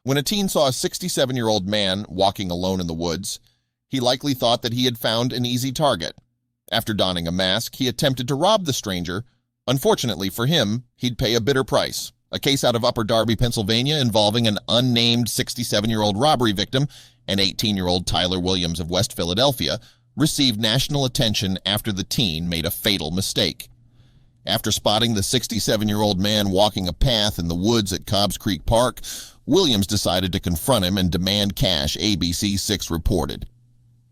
When a teen saw a 67-year-old man walking alone in the woods, he likely thought that he had found an easy target. After donning a mask, he attempted to rob the stranger. Unfortunately for him, he'd pay a bitter price. A case out of Upper Darby, Pennsylvania, involving an unnamed 67-year-old robbery victim and 18-year-old Tyler Williams of West Philadelphia, received national attention after the teen made a fatal mistake. After spotting the 67-year-old man walking a path in the woods at Cobbs Creek Park, Williams decided to confront him and demand cash, ABC 6 reported.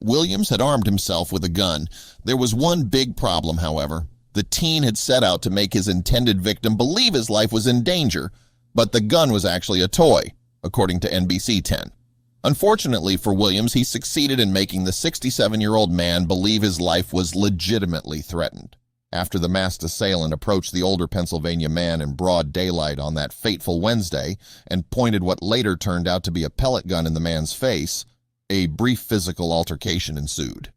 Williams had armed himself with a gun. There was one big problem, however. The teen had set out to make his intended victim believe his life was in danger, but the gun was actually a toy, according to NBC 10. Unfortunately for Williams, he succeeded in making the 67-year-old man believe his life was legitimately threatened. After the masked assailant approached the older Pennsylvania man in broad daylight on that fateful Wednesday and pointed what later turned out to be a pellet gun in the man's face, a brief physical altercation ensued.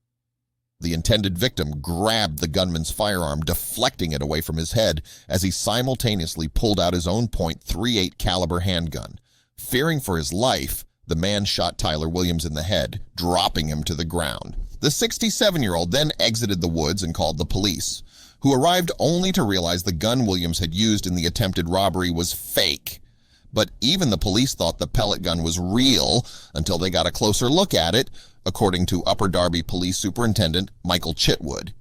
The intended victim grabbed the gunman's firearm, deflecting it away from his head as he simultaneously pulled out his own .38 caliber handgun. Fearing for his life, the man shot Tyler Williams in the head, dropping him to the ground. The 67-year-old then exited the woods and called the police, who arrived only to realize the gun Williams had used in the attempted robbery was fake. But even the police thought the pellet gun was real until they got a closer look at it, according to Upper Darby Police Superintendent Michael Chitwood.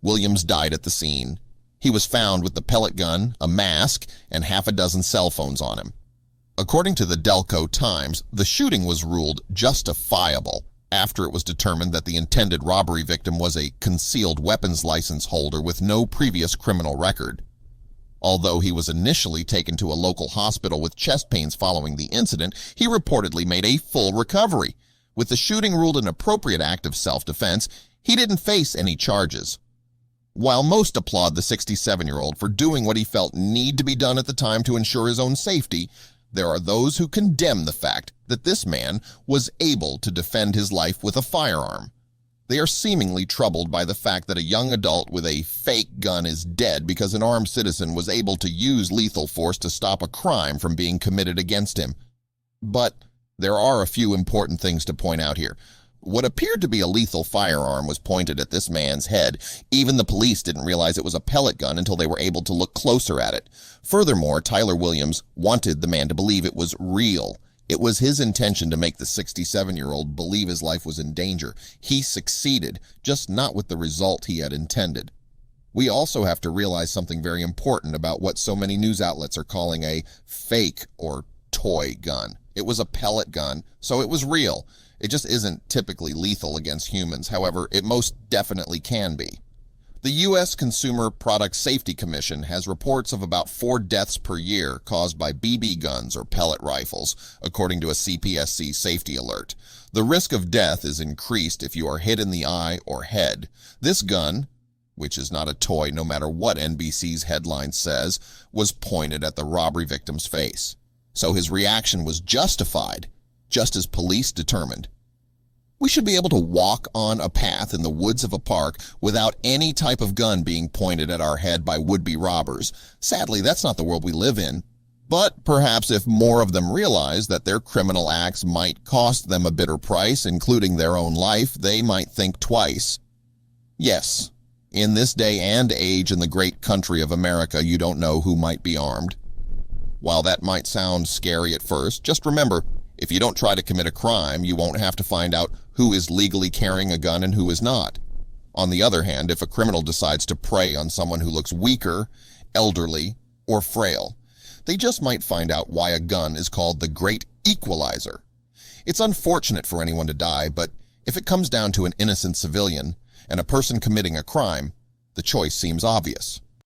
Williams died at the scene. He was found with the pellet gun, a mask, and half a dozen cell phones on him. According to the Delco Times, the shooting was ruled justifiable after it was determined that the intended robbery victim was a concealed weapons license holder with no previous criminal record. Although he was initially taken to a local hospital with chest pains following the incident, he reportedly made a full recovery. With the shooting ruled an appropriate act of self-defense, he didn't face any charges. While most applaud the 67-year-old for doing what he felt need to be done at the time to ensure his own safety, there are those who condemn the fact that this man was able to defend his life with a firearm. They are seemingly troubled by the fact that a young adult with a fake gun is dead because an armed citizen was able to use lethal force to stop a crime from being committed against him. But there are a few important things to point out here. What appeared to be a lethal firearm was pointed at this man's head. Even the police didn't realize it was a pellet gun until they were able to look closer at it. Furthermore, Tyler Williams wanted the man to believe it was real. It was his intention to make the 67-year-old believe his life was in danger. He succeeded, just not with the result he had intended. We also have to realize something very important about what so many news outlets are calling a fake or toy gun. It was a pellet gun, so it was real. It just isn't typically lethal against humans. However, it most definitely can be. The U.S. Consumer Product Safety Commission has reports of about 4 deaths per year caused by BB guns or pellet rifles, according to a CPSC safety alert. The risk of death is increased if you are hit in the eye or head. This gun, which is not a toy no matter what NBC's headline says, was pointed at the robbery victim's face. So his reaction was justified, just as police determined. We should be able to walk on a path in the woods of a park without any type of gun being pointed at our head by would-be robbers. Sadly, that's not the world we live in. But perhaps if more of them realize that their criminal acts might cost them a bitter price, including their own life, they might think twice. Yes, in this day and age in the great country of America, you don't know who might be armed. While that might sound scary at first, just remember, if you don't try to commit a crime, you won't have to find out who is legally carrying a gun and who is not. On the other hand, if a criminal decides to prey on someone who looks weaker, elderly, or frail, they just might find out why a gun is called the Great Equalizer. It's unfortunate for anyone to die, but if it comes down to an innocent civilian and a person committing a crime, the choice seems obvious.